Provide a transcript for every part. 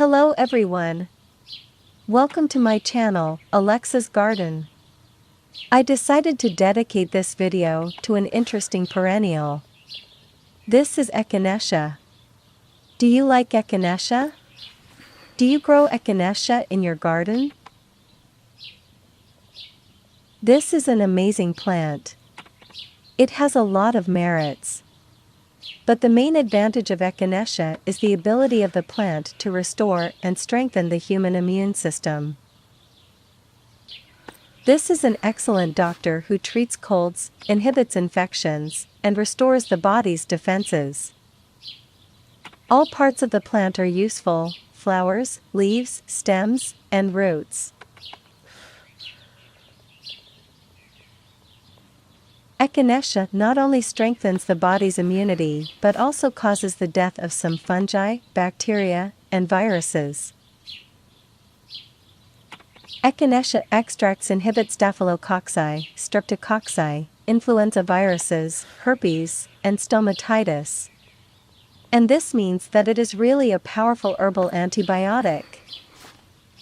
Hello everyone. Welcome to my channel, Alexa's Garden. I decided to dedicate this video to an interesting perennial. This is Echinacea. Do you like Echinacea? Do you grow Echinacea in your garden? This is an amazing plant. It has a lot of merits. But the main advantage of Echinacea is the ability of the plant to restore and strengthen the human immune system. This is an excellent doctor who treats colds, inhibits infections, and restores the body's defenses. All parts of the plant are useful: flowers, leaves, stems, and roots. Echinacea not only strengthens the body's immunity but also causes the death of some fungi, bacteria, and viruses. Echinacea extracts inhibit staphylococci, streptococci, influenza viruses, herpes, and stomatitis. And this means that it is really a powerful herbal antibiotic.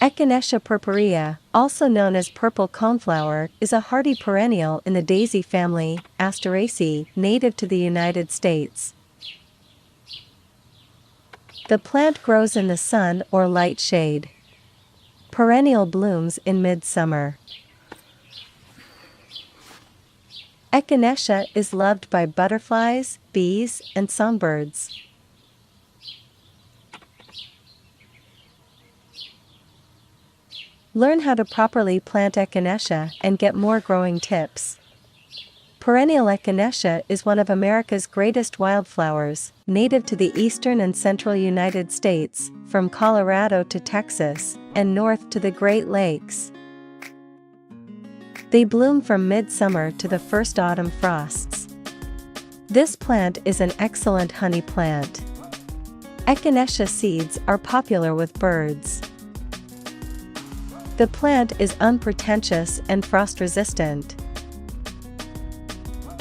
Echinacea purpurea, also known as purple coneflower, is a hardy perennial in the daisy family, Asteraceae, native to the United States. The plant grows in the sun or light shade. Perennial blooms in midsummer. Echinacea is loved by butterflies, bees, and songbirds. Learn how to properly plant Echinacea and get more growing tips. Perennial Echinacea is one of America's greatest wildflowers, native to the eastern and central United States, from Colorado to Texas, and north to the Great Lakes. They bloom from midsummer to the first autumn frosts. This plant is an excellent honey plant. Echinacea seeds are popular with birds. The plant is unpretentious and frost-resistant.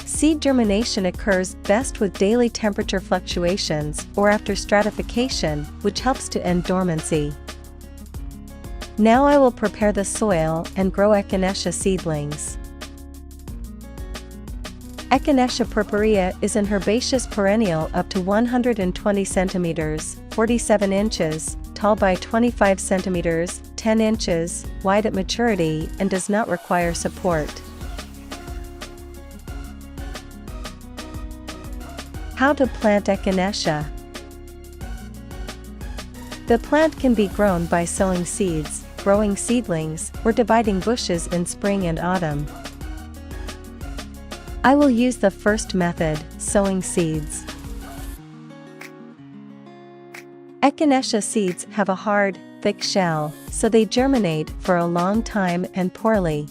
Seed germination occurs best with daily temperature fluctuations or after stratification, which helps to end dormancy. Now I will prepare the soil and grow Echinacea seedlings. Echinacea purpurea is an herbaceous perennial up to 120 centimeters, 47 inches, tall by 25 centimeters, 10 inches, wide at maturity, and does not require support. How to plant Echinacea. The plant can be grown by sowing seeds, growing seedlings, or dividing bushes in spring and autumn. I will use the first method, sowing seeds. Echinacea seeds have a hard, thick shell, so they germinate for a long time and poorly.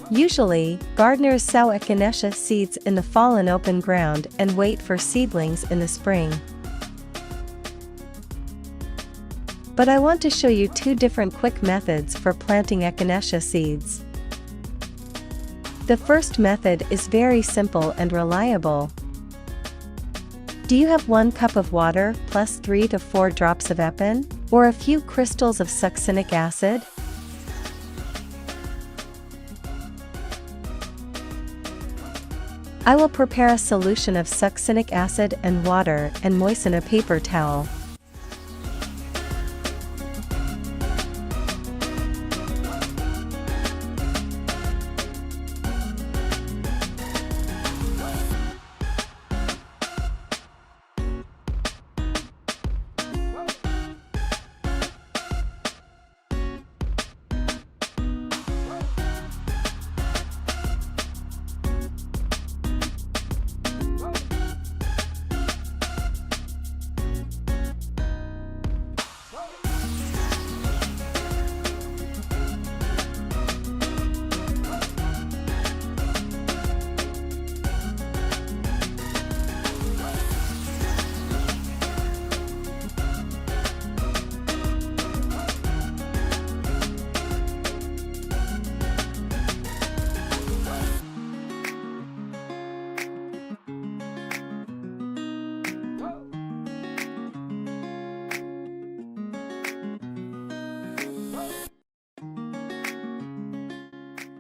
Usually, gardeners sow Echinacea seeds in the fall in open ground and wait for seedlings in the spring. But I want to show you two different quick methods for planting Echinacea seeds. The first method is very simple and reliable. Do you have 1 cup of water plus 3 to 4 drops of epin, or a few crystals of succinic acid? I will prepare a solution of succinic acid and water and moisten a paper towel.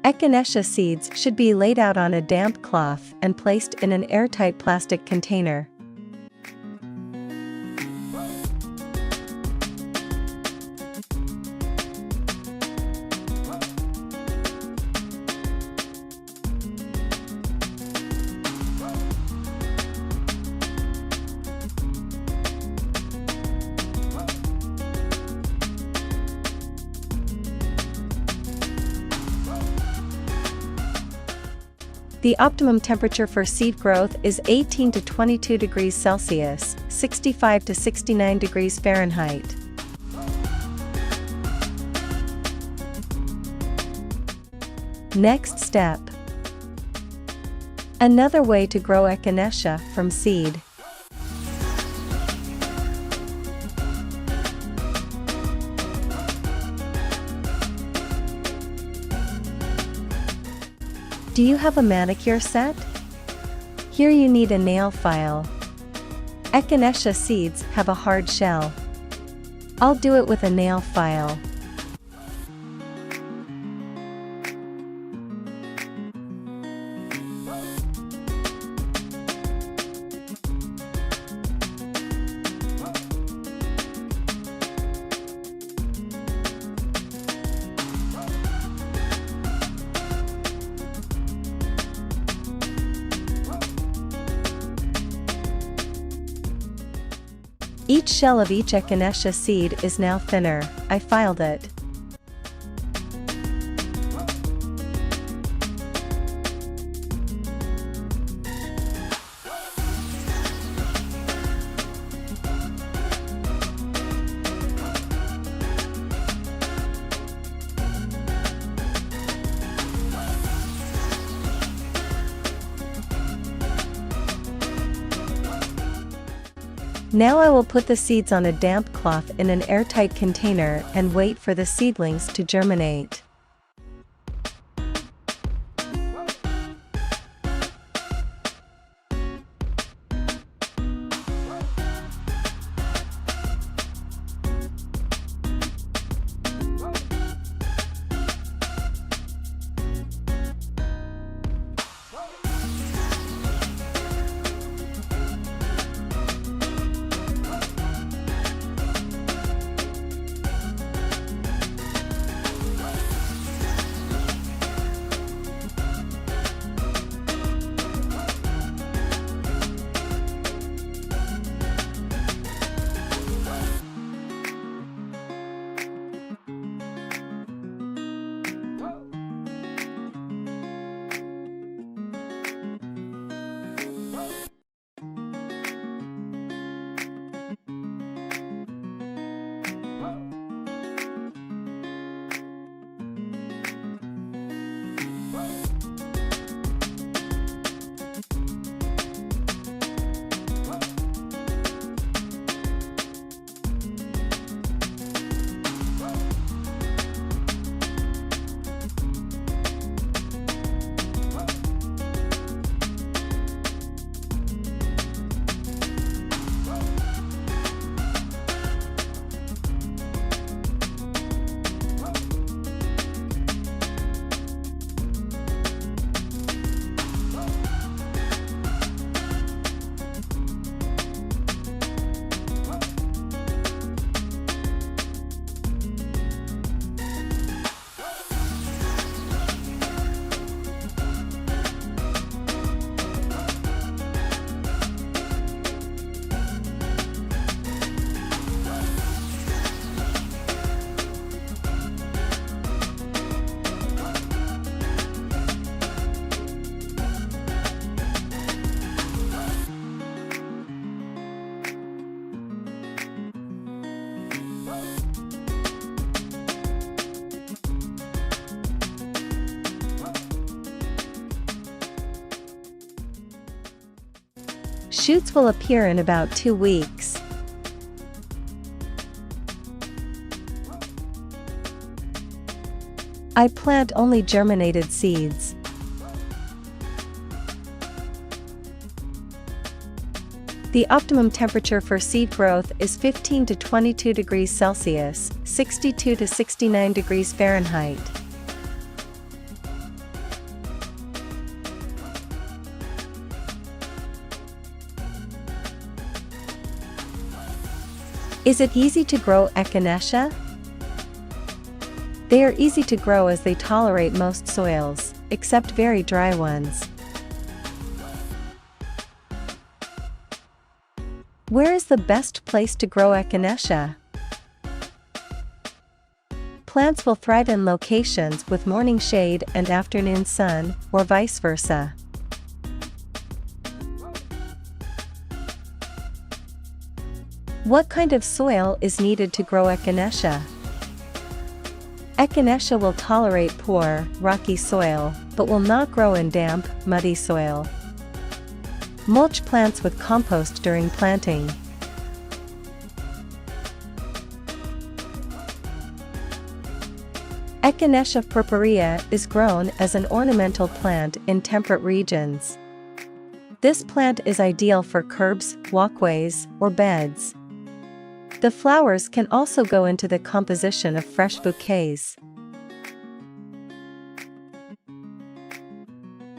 Echinacea seeds should be laid out on a damp cloth and placed in an airtight plastic container. The optimum temperature for seed growth is 18 to 22 degrees Celsius, 65 to 69 degrees Fahrenheit. Next step. Another way to grow Echinacea from seed. Do you have a manicure set? Here you need a nail file. Echinacea seeds have a hard shell. I'll do it with a nail file. Each shell of each Echinacea seed is now thinner. I filed it. Now I will put the seeds on a damp cloth in an airtight container and wait for the seedlings to germinate. Shoots will appear in about 2 weeks. I plant only germinated seeds. The optimum temperature for seed growth is 15 to 22 degrees Celsius, 62 to 69 degrees Fahrenheit. Is it easy to grow Echinacea? They are easy to grow as they tolerate most soils, except very dry ones. Where is the best place to grow Echinacea? Plants will thrive in locations with morning shade and afternoon sun, or vice versa. What kind of soil is needed to grow Echinacea? Echinacea will tolerate poor, rocky soil, but will not grow in damp, muddy soil. Mulch plants with compost during planting. Echinacea purpurea is grown as an ornamental plant in temperate regions. This plant is ideal for curbs, walkways, or beds. The flowers can also go into the composition of fresh bouquets.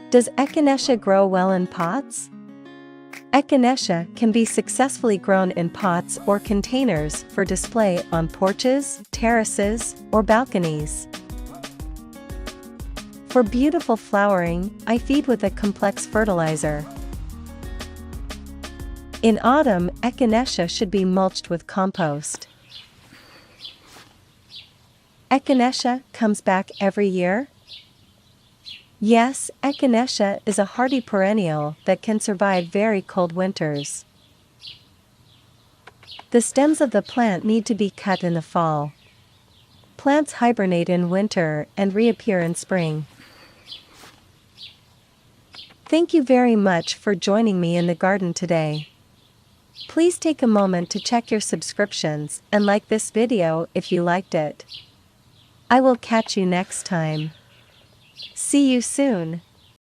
Does Echinacea grow well in pots? Echinacea can be successfully grown in pots or containers for display on porches, terraces, or balconies. For beautiful flowering, I feed with a complex fertilizer. In autumn, Echinacea should be mulched with compost. Echinacea comes back every year? Yes, Echinacea is a hardy perennial that can survive very cold winters. The stems of the plant need to be cut in the fall. Plants hibernate in winter and reappear in spring. Thank you very much for joining me in the garden today. Please take a moment to check your subscriptions and like this video if you liked it. I will catch you next time. See you soon.